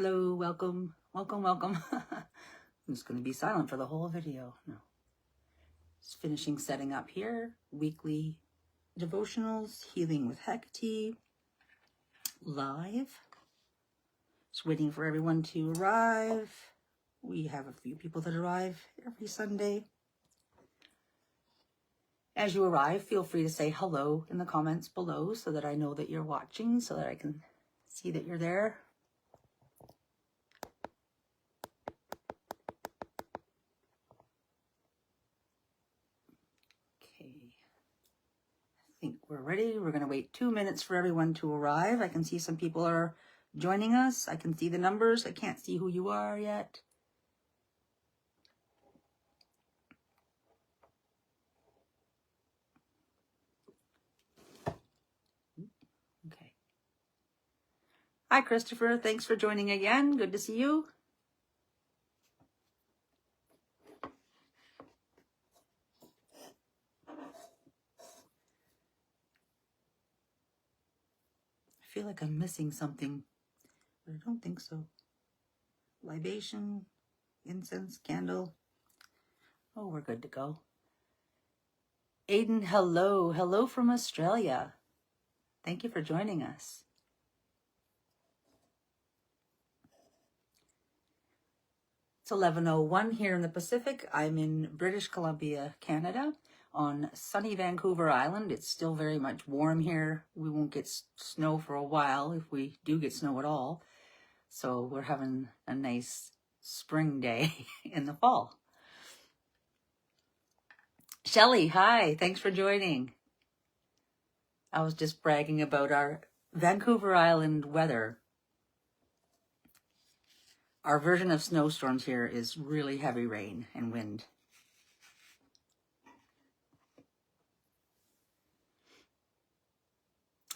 Hello, welcome, welcome, welcome. I'm just going to be silent for the whole video. No. Just finishing setting up here. Weekly devotionals, healing with Hekate, live. Just waiting for everyone to arrive. We have a few people that arrive every Sunday. As you arrive, feel free to say hello in the comments below so that I know that you're watching, so that I can see that you're there. I think we're ready. We're going to wait 2 minutes for everyone to arrive. I can see some people are joining us. I can see the numbers. I can't see who you are yet. Okay. Hi, Christopher. Thanks for joining again. Good to see you. I feel like I'm missing something, but I don't think so. Libation, incense, candle. Oh, we're good to go. Aiden, hello. Hello from Australia. Thank you for joining us. It's 11:01 here in the Pacific. I'm in British Columbia, Canada, on sunny Vancouver Island. It's still very much warm here. We won't get snow for a while, if we do get snow at all. So we're having a nice spring day in the fall. Shelley, hi. Thanks for joining. I was just bragging about our Vancouver Island weather. Our version of snowstorms here is really heavy rain and wind.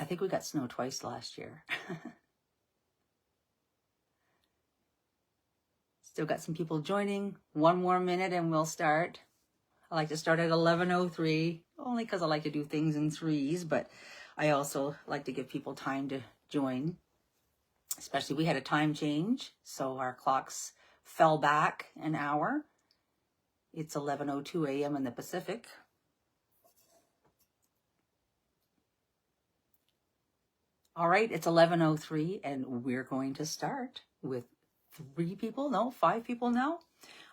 I think we got snow twice last year. Still got some people joining. 1 more minute and we'll start. I like to start at 11:03, only because I like to do things in threes, but I also like to give people time to join. Especially we had a time change, so our clocks fell back an hour. It's 11:02 a.m. in the Pacific. All right, it's 11:03 and we're going to start with 5 people now.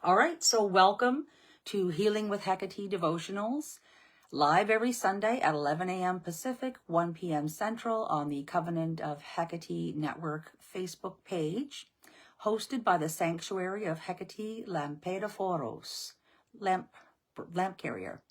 All right, so welcome to Healing with Hekate Devotionals, live every Sunday at 11 a.m. Pacific, 1 p.m. Central on the Covenant of Hekate Network Facebook page, hosted by the Sanctuary of Hekate Lampedophoros, lamp carrier.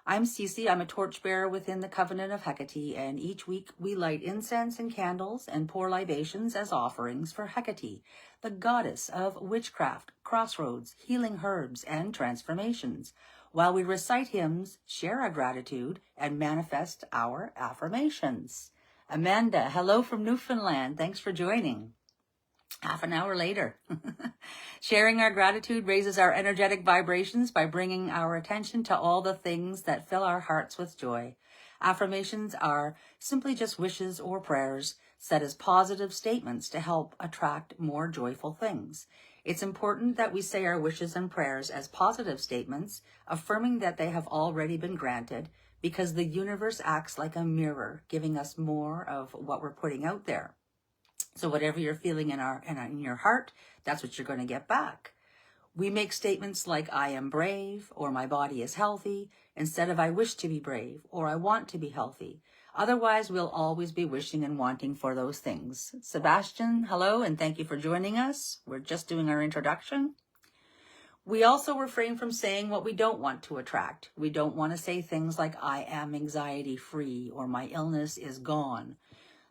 I'm Cece. I'm a torchbearer within the Covenant of Hekate, and each week we light incense and candles and pour libations as offerings for Hekate, the goddess of witchcraft, crossroads, healing herbs, and transformations, while we recite hymns, share our gratitude, and manifest our affirmations. Amanda, hello from Newfoundland. Thanks for joining. Half an hour later. Sharing our gratitude raises our energetic vibrations by bringing our attention to all the things that fill our hearts with joy. Affirmations are simply just wishes or prayers said as positive statements to help attract more joyful things. It's important that we say our wishes and prayers as positive statements, affirming that they have already been granted, because the universe acts like a mirror, giving us more of what we're putting out there. So whatever you're feeling in your heart, that's what you're going to get back. We make statements like, I am brave, or my body is healthy, instead of I wish to be brave, or I want to be healthy. Otherwise, we'll always be wishing and wanting for those things. Sebastian, hello, and thank you for joining us. We're just doing our introduction. We also refrain from saying what we don't want to attract. We don't want to say things like, I am anxiety-free, or my illness is gone.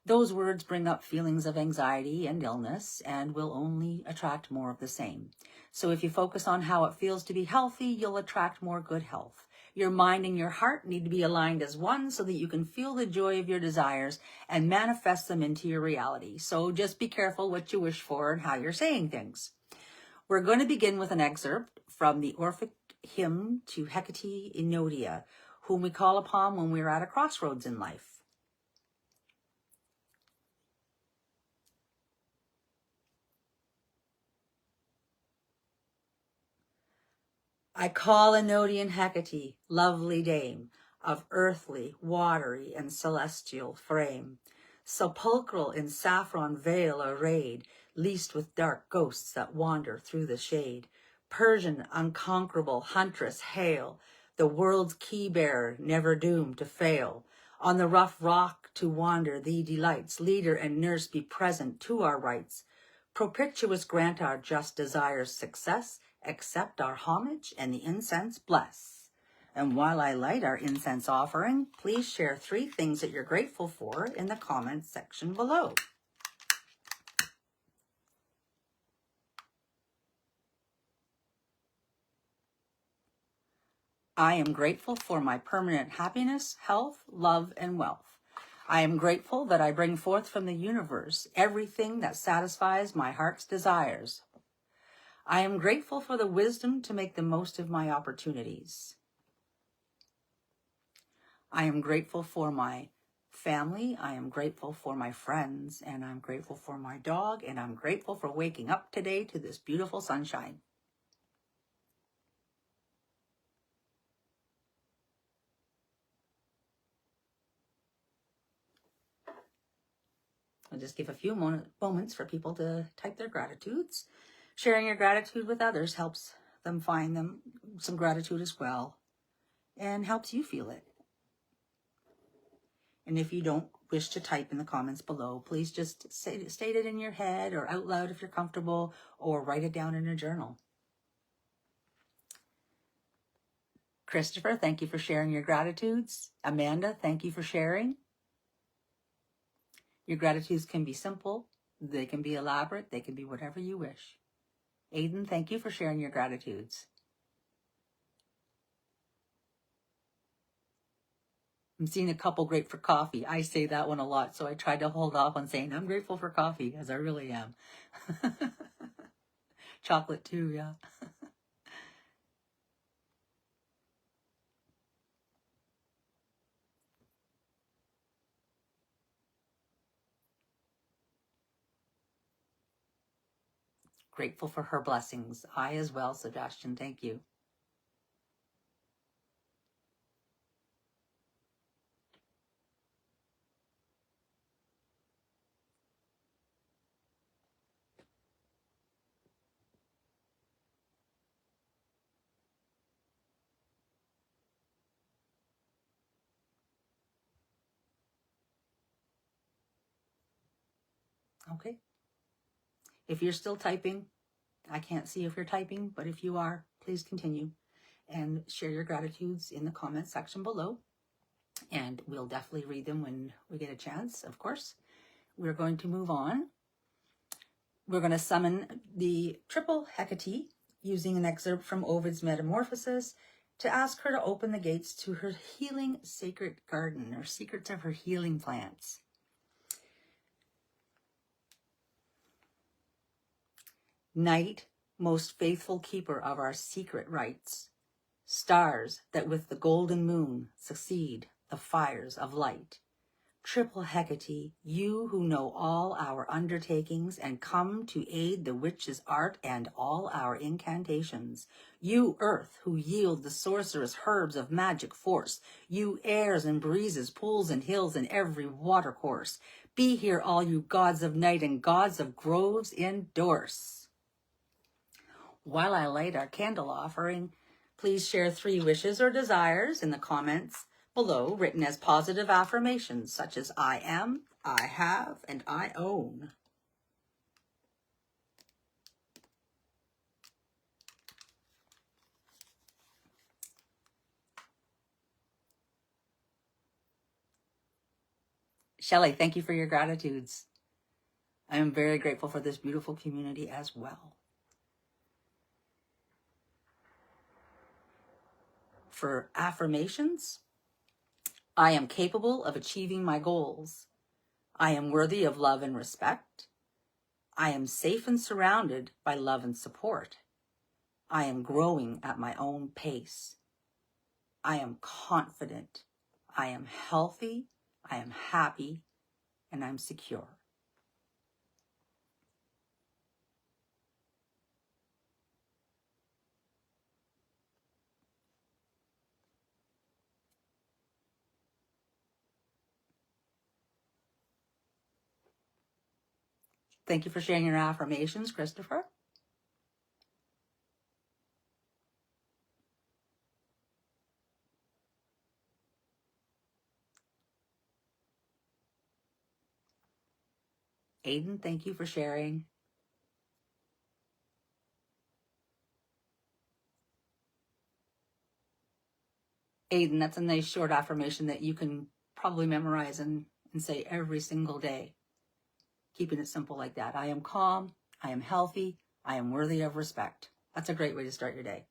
Those words bring up feelings of anxiety and illness and will only attract more of the same. So if you focus on how it feels to be healthy, you'll attract more good health. Your mind and your heart need to be aligned as one so that you can feel the joy of your desires and manifest them into your reality. So just be careful what you wish for and how you're saying things. We're going to begin with an excerpt from the Orphic hymn to Hecate Enodia, whom we call upon when we're at a crossroads in life. I call Enodian Hecate, lovely dame, of earthly, watery, and celestial frame, sepulchral in saffron veil arrayed, leased with dark ghosts that wander through the shade. Persian, unconquerable, huntress, hail, the world's key-bearer, never doomed to fail. On the rough rock to wander thee delights, leader and nurse be present to our rites. Propitious grant our just desires success, accept our homage and the incense bless. And while I light our incense offering, please share 3 things that you're grateful for in the comments section below. I am grateful for my permanent happiness, health, love, and wealth. I am grateful that I bring forth from the universe everything that satisfies my heart's desires. I am grateful for the wisdom to make the most of my opportunities. I am grateful for my family. I am grateful for my friends, and I'm grateful for my dog, and I'm grateful for waking up today to this beautiful sunshine. I'll just give a few moments for people to type their gratitudes. Sharing your gratitude with others helps them find some gratitude as well, and helps you feel it. And if you don't wish to type in the comments below, please just state it in your head or out loud if you're comfortable, or write it down in a journal. Christopher, thank you for sharing your gratitudes. Amanda, thank you for sharing. Your gratitudes can be simple, they can be elaborate, they can be whatever you wish. Aiden, thank you for sharing your gratitudes. I'm seeing a couple great for coffee. I say that one a lot, so I tried to hold off on saying I'm grateful for coffee, as I really am. Chocolate too, yeah. Grateful for her blessings. I as well, Sebastian, thank you. Okay. If you're still typing, I can't see if you're typing, but if you are, please continue and share your gratitudes in the comments section below. And we'll definitely read them when we get a chance, of course. We're going to move on. We're going to summon the triple Hecate using an excerpt from Ovid's Metamorphoses to ask her to open the gates to her healing sacred garden, or secrets of her healing plants. Night, most faithful keeper of our secret rites, stars that with the golden moon succeed the fires of light. Triple Hecate, you who know all our undertakings and come to aid the witch's art and all our incantations. You earth, who yield the sorceress herbs of magic force. You airs and breezes, pools and hills and every watercourse. Be here all you gods of night and gods of groves endorse. While I light our candle offering, please share 3 wishes or desires in the comments below, written as positive affirmations such as I am, I have, and I own. Shelley, thank you for your gratitudes. I am very grateful for this beautiful community as well. For affirmations, I am capable of achieving my goals. I am worthy of love and respect. I am safe and surrounded by love and support. I am growing at my own pace. I am confident. I am healthy. I am happy. And I'm secure. Thank you for sharing your affirmations, Christopher. Aiden, thank you for sharing. Aiden, that's a nice short affirmation that you can probably memorize and say every single day. Keeping it simple like that. I am calm. I am healthy. I am worthy of respect. That's a great way to start your day.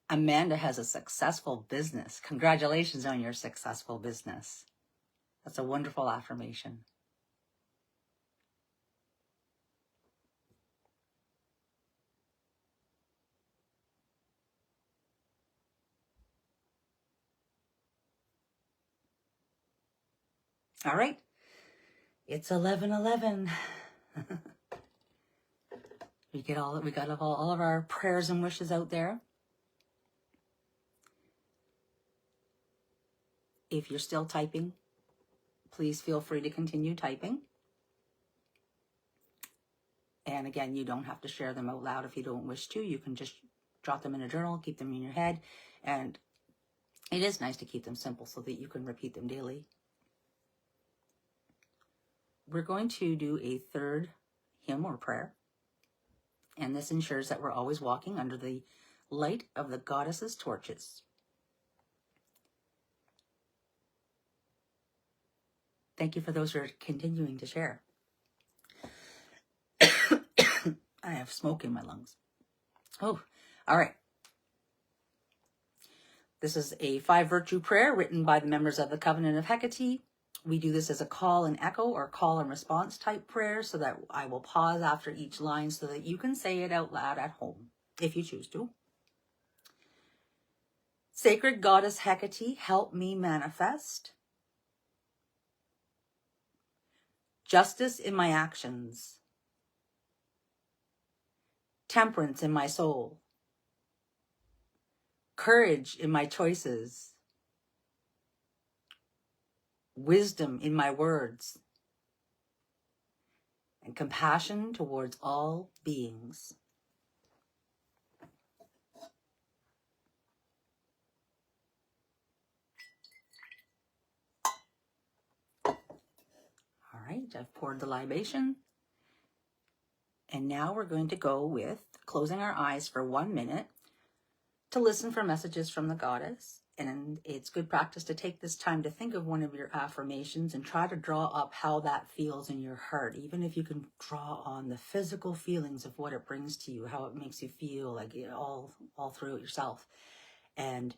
Amanda has a successful business. Congratulations on your successful business. That's a wonderful affirmation. All right. It's 11:11. We got all of our prayers and wishes out there. If you're still typing, please feel free to continue typing. And again, you don't have to share them out loud if you don't wish to. You can just drop them in a journal, keep them in your head. And it is nice to keep them simple so that you can repeat them daily. We're going to do a third hymn or prayer. And this ensures that we're always walking under the light of the goddess's torches. Thank you for those who are continuing to share. I have smoke in my lungs. Oh, all right. This is a 5-virtue prayer written by the members of the Covenant of Hecate. We do this as a call and echo or call and response type prayer, so that I will pause after each line so that you can say it out loud at home if you choose to. Sacred Goddess Hekate, help me manifest justice in my actions, temperance in my soul, courage in my choices, wisdom in my words, and compassion towards all beings. All right, I've poured the libation. And now we're going to go with closing our eyes for 1 minute to listen for messages from the goddess. And it's good practice to take this time to think of one of your affirmations and try to draw up how that feels in your heart. Even if you can draw on the physical feelings of what it brings to you, how it makes you feel, like all throughout yourself. And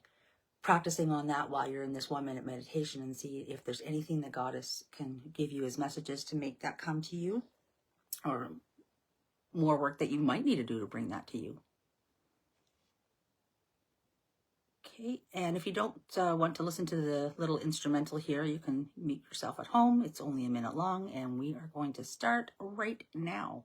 practicing on that while you're in this 1 minute meditation, and see if there's anything the goddess can give you as messages to make that come to you, or more work that you might need to do to bring that to you. Okay, and if you don't want to listen to the little instrumental here, you can mute yourself at home. It's only a minute long, and we are going to start right now.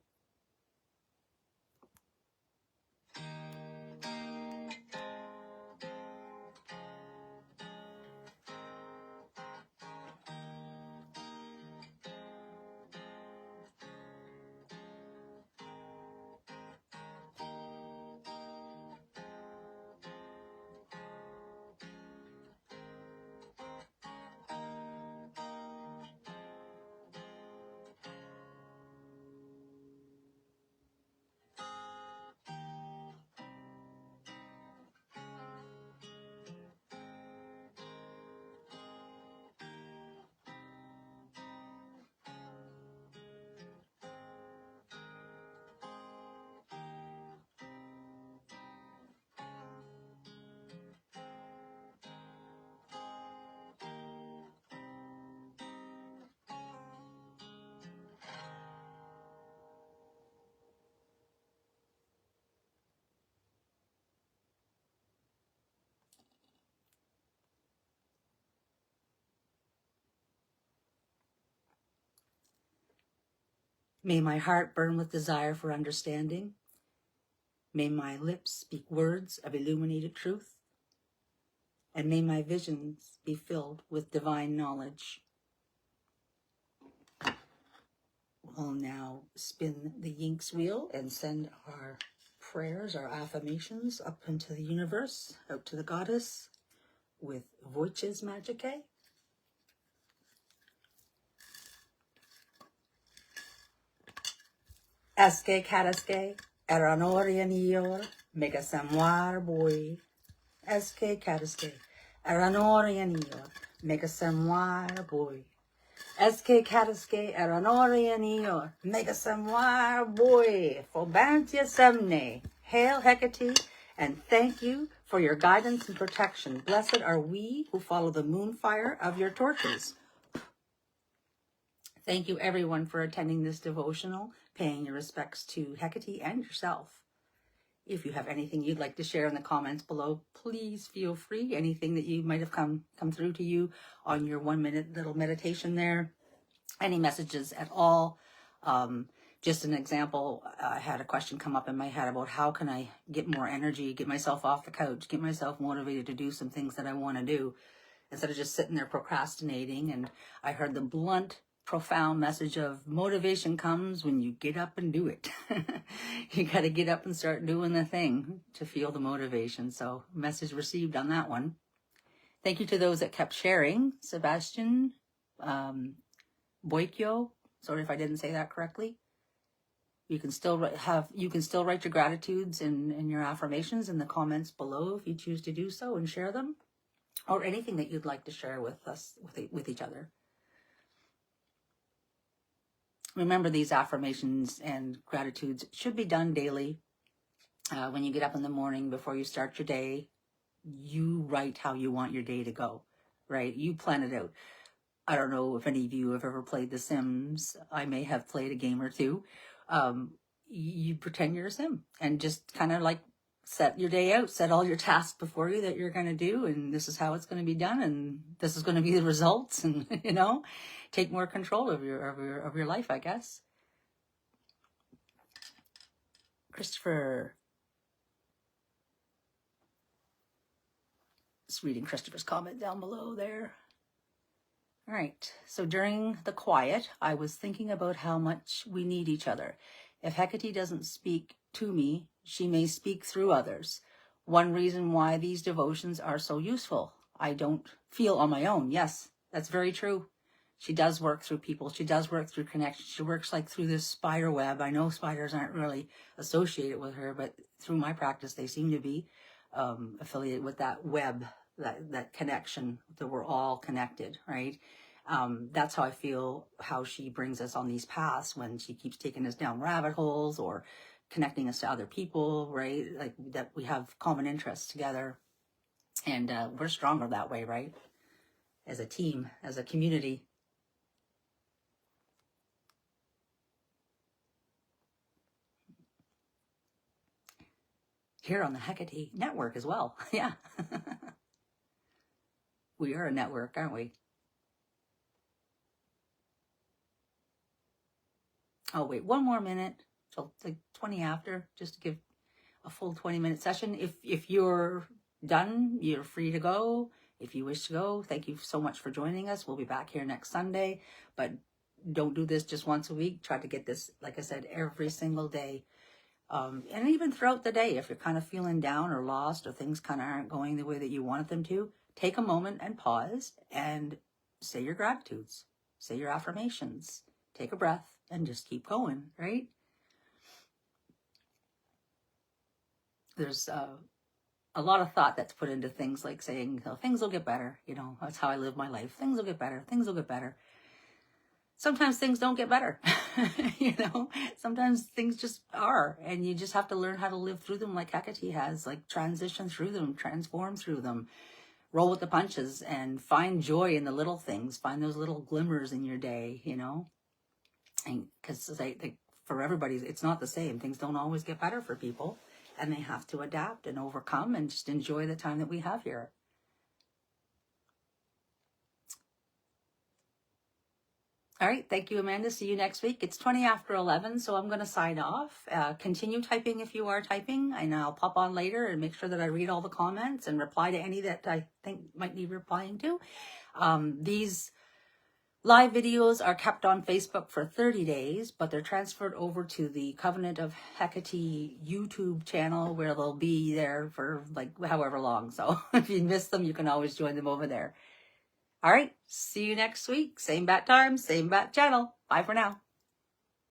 May my heart burn with desire for understanding. May my lips speak words of illuminated truth. And may my visions be filled with divine knowledge. I'll now spin the Yinks wheel and send our prayers, our affirmations up into the universe, out to the goddess with Voices Magicae. Eske kataske, eranorianior, mega samoir boy. Eske kataske, eranorianior, mega samoir boy. Eske kataske, eranorianior, mega samoir boy. Fobantia semne. Hail Hecate, and thank you for your guidance and protection. Blessed are we who follow the moon fire of your torches. Thank you, everyone, for attending this devotional, paying your respects to Hecate and yourself. If you have anything you'd like to share in the comments below, please feel free. Anything that you might have come through to you on your 1 minute little meditation there, any messages at all. Just an example, I had a question come up in my head about how can I get more energy, get myself off the couch, get myself motivated to do some things that I want to do instead of just sitting there procrastinating. And I heard the blunt, profound message of motivation comes when you get up and do it. You got to get up and start doing the thing to feel the motivation. So message received on that one. Thank you to those that kept sharing. Sebastian, Boikyo, sorry if I didn't say that correctly. You can still write your gratitudes and your affirmations in the comments below if you choose to do so and share them, or anything that you'd like to share with us, with each other. Remember, these affirmations and gratitudes should be done daily. When you get up in the morning, before you start your day, you write how you want your day to go, right? You plan it out. I don't know if any of you have ever played The Sims. I may have played a game or two. You pretend you're a Sim and just kind of like set your day out, set all your tasks before you that you're going to do, and this is how it's going to be done, and this is going to be the results, and take more control of your life, I guess. Christopher, just reading Christopher's comment down below there. All right, so during the quiet, I was thinking about how much we need each other. If Hecate doesn't speak to me, she may speak through others. One reason why these devotions are so useful. I don't feel on my own. Yes, that's very true. She does work through people. She does work through connections. She works like through this spider web. I know spiders aren't really associated with her, but through my practice, they seem to be affiliated with that web, that connection, that we're all connected, right? That's how I feel, how she brings us on these paths when she keeps taking us down rabbit holes or connecting us to other people, right? Like that we have common interests together, and we're stronger that way, right? As a team, as a community. Here on the Hecate network as well. Yeah. We are a network, aren't we? Oh, wait, one more minute till like 20 after, just to give a full 20-minute session. If you're done, you're free to go. If you wish to go, thank you so much for joining us. We'll be back here next Sunday, but don't do this just once a week. Try to get this, like I said, every single day. And even throughout the day, if you're kind of feeling down or lost or things kind of aren't going the way that you wanted them to, take a moment and pause and say your gratitudes, say your affirmations, take a breath and just keep going, right? There's a lot of thought that's put into things like saying, oh, things will get better. That's how I live my life. Things will get better. Things will get better. Sometimes things don't get better. Sometimes things just are, and you just have to learn how to live through them like Hecate has, like transition through them, transform through them, roll with the punches, and find joy in the little things, find those little glimmers in your day, and because for everybody, it's not the same. Things don't always get better for people, and they have to adapt and overcome and just enjoy the time that we have here. All right. Thank you, Amanda. See you next week. It's 20 after 11, so I'm going to sign off. Continue typing if you are typing, and I'll pop on later and make sure that I read all the comments and reply to any that I think might need replying to. Live videos are kept on Facebook for 30 days, but they're transferred over to the Covenant of Hecate YouTube channel where they'll be there for like however long. So if you miss them, you can always join them over there. All right, see you next week. Same bat time, same bat channel. Bye for now.